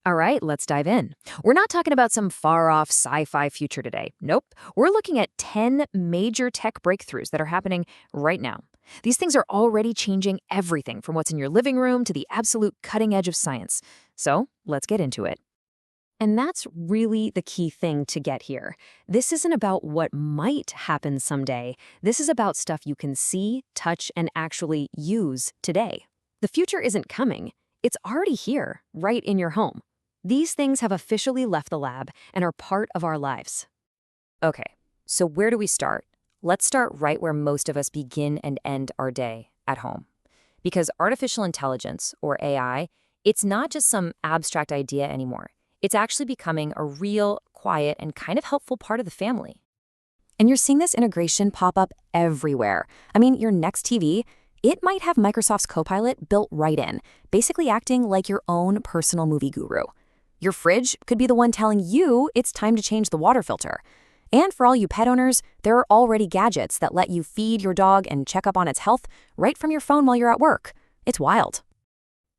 All right, let's dive in. We're not talking about some far off sci fi future today. Nope. We're looking at 10 major tech breakthroughs that are happening right now. These things are already changing everything from what's in your living room to the absolute cutting edge of science. So let's get into it. And that's really the key thing to get here. This isn't about what might happen someday. This is about stuff you can see, touch, and actually use today. The future isn't coming. It's already here, right in your home. These things have officially left the lab and are part of our lives. Okay, so where do we start? Let's start right where most of us begin and end our day, at home. Because artificial intelligence, or AI, it's not just some abstract idea anymore. It's actually becoming a real, quiet, and kind of helpful part of the family. And you're seeing this integration pop up everywhere. I mean, your next TV, it might have Microsoft's Copilot built right in, basically acting like your own personal movie guru. Your fridge could be the one telling you it's time to change the water filter. And for all you pet owners, there are already gadgets that let you feed your dog and check up on its health right from your phone while you're at work. It's wild.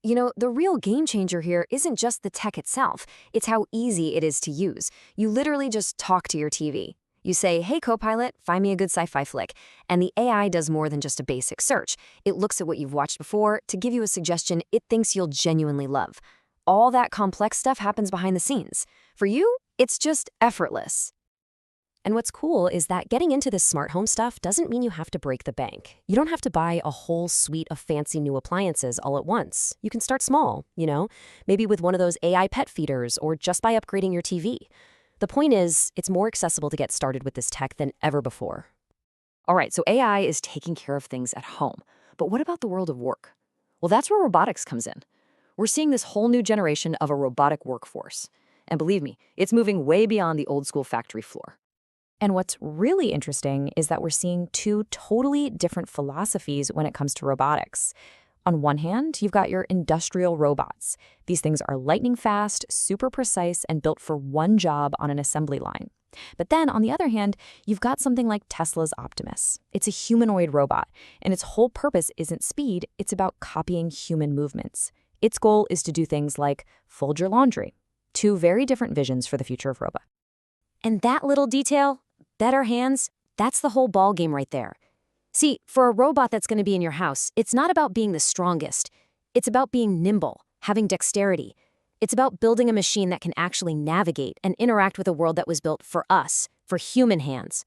You know, the real game changer here isn't just the tech itself, it's how easy it is to use. You literally just talk to your TV. You say, "Hey, Copilot, find me a good sci-fi flick," and the AI does more than just a basic search. It looks at what you've watched before to give you a suggestion it thinks you'll genuinely love. All that complex stuff happens behind the scenes. For you, it's just effortless. And what's cool is that getting into this smart home stuff doesn't mean you have to break the bank. You don't have to buy a whole suite of fancy new appliances all at once. You can start small, maybe with one of those AI pet feeders or just by upgrading your TV. The point is, it's more accessible to get started with this tech than ever before. All right, so AI is taking care of things at home. But what about the world of work? Well, that's where robotics comes in. We're seeing this whole new generation of a robotic workforce. And believe me, it's moving way beyond the old school factory floor. And what's really interesting is that we're seeing two totally different philosophies when it comes to robotics. On one hand, you've got your industrial robots. These things are lightning fast, super precise, and built for one job on an assembly line. But then, on the other hand, you've got something like Tesla's Optimus. It's a humanoid robot, and its whole purpose isn't speed, it's about copying human movements. Its goal is to do things like fold your laundry. Two very different visions for the future of robot. And that little detail, better hands, that's the whole ball game right there. See, for a robot that's going to be in your house, it's not about being the strongest. It's about being nimble, having dexterity. It's about building a machine that can actually navigate and interact with a world that was built for us, for human hands.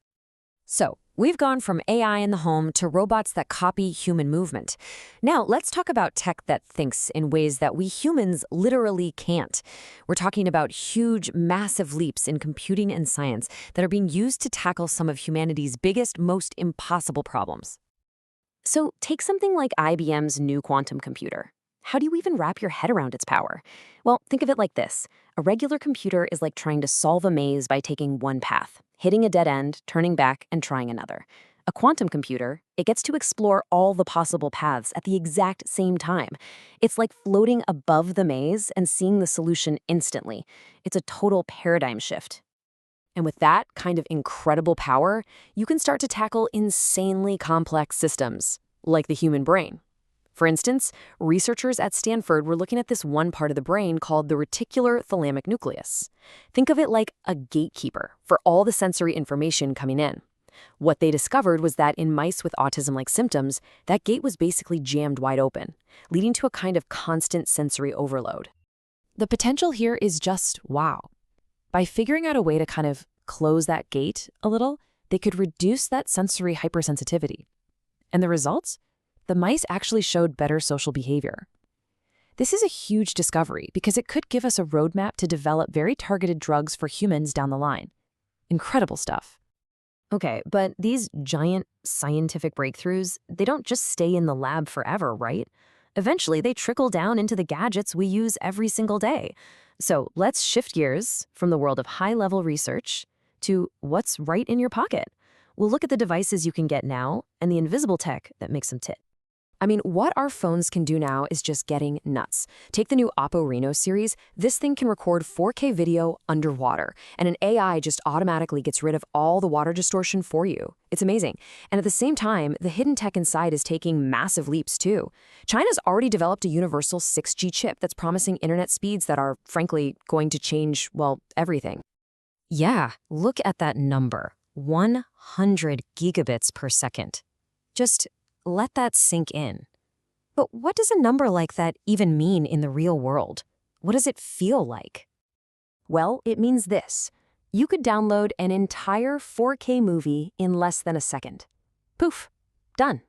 So, we've gone from AI in the home to robots that copy human movement. Now, let's talk about tech that thinks in ways that we humans literally can't. We're talking about huge, massive leaps in computing and science that are being used to tackle some of humanity's biggest, most impossible problems. So, take something like IBM's new quantum computer. How do you even wrap your head around its power? Well, think of it like this. A regular computer is like trying to solve a maze by taking one path, hitting a dead end, turning back, and trying another. A quantum computer, it gets to explore all the possible paths at the exact same time. It's like floating above the maze and seeing the solution instantly. It's a total paradigm shift. And with that kind of incredible power, you can start to tackle insanely complex systems, like the human brain. For instance, researchers at Stanford were looking at this one part of the brain called the reticular thalamic nucleus. Think of it like a gatekeeper for all the sensory information coming in. What they discovered was that in mice with autism-like symptoms, that gate was basically jammed wide open, leading to a kind of constant sensory overload. The potential here is just wow. By figuring out a way to kind of close that gate a little, they could reduce that sensory hypersensitivity. And the results? The mice actually showed better social behavior. This is a huge discovery because it could give us a roadmap to develop very targeted drugs for humans down the line. Incredible stuff. Okay, but these giant scientific breakthroughs, they don't just stay in the lab forever, right? Eventually, they trickle down into the gadgets we use every single day. So let's shift gears from the world of high-level research to what's right in your pocket. We'll look at the devices you can get now and the invisible tech that makes them tick. I mean, what our phones can do now is just getting nuts. Take the new Oppo Reno series. This thing can record 4K video underwater, and an AI just automatically gets rid of all the water distortion for you. It's amazing. And at the same time, the hidden tech inside is taking massive leaps too. China's already developed a universal 6G chip that's promising internet speeds that are, frankly, going to change, well, everything. Yeah, look at that number. 100 gigabits per second. Just let that sink in. But what does a number like that even mean in the real world? What does it feel like? Well, it means this. You could download an entire 4K movie in less than a second. Poof, done.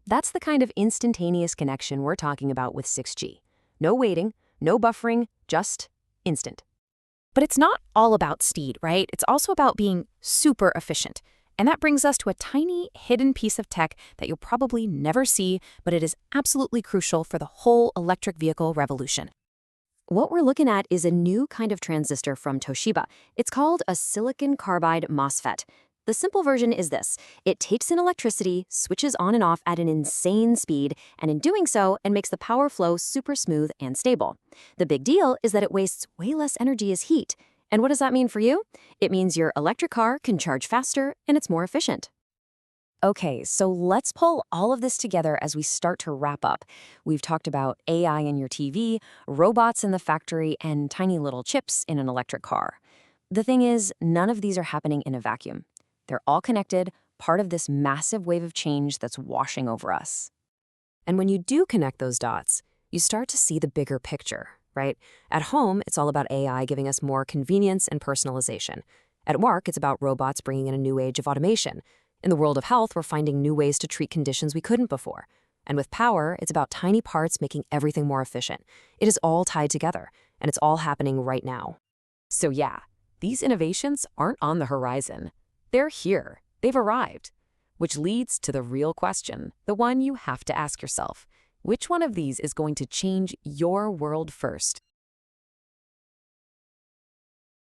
That's the kind of instantaneous connection we're talking about with 6G. No waiting, no buffering, just instant. But it's not all about speed, right? It's also about being super efficient. And that brings us to a tiny, hidden piece of tech that you'll probably never see, but it is absolutely crucial for the whole electric vehicle revolution. What we're looking at is a new kind of transistor from Toshiba. It's called a silicon carbide MOSFET. The simple version is this. It takes in electricity, switches on and off at an insane speed, and in doing so, it makes the power flow super smooth and stable. The big deal is that it wastes way less energy as heat. And what does that mean for you? It means your electric car can charge faster and it's more efficient. Okay, so let's pull all of this together as we start to wrap up. We've talked about AI in your TV, robots in the factory, and tiny little chips in an electric car. The thing is, none of these are happening in a vacuum. They're all connected, part of this massive wave of change that's washing over us. And when you do connect those dots, you start to see the bigger picture. Right? At home, it's all about AI giving us more convenience and personalization. At work, it's about robots bringing in a new age of automation. In the world of health, we're finding new ways to treat conditions we couldn't before. And with power, it's about tiny parts making everything more efficient. It is all tied together, and it's all happening right now. So yeah, these innovations aren't on the horizon. They're here. They've arrived. Which leads to the real question, the one you have to ask yourself. Which one of these is going to change your world first?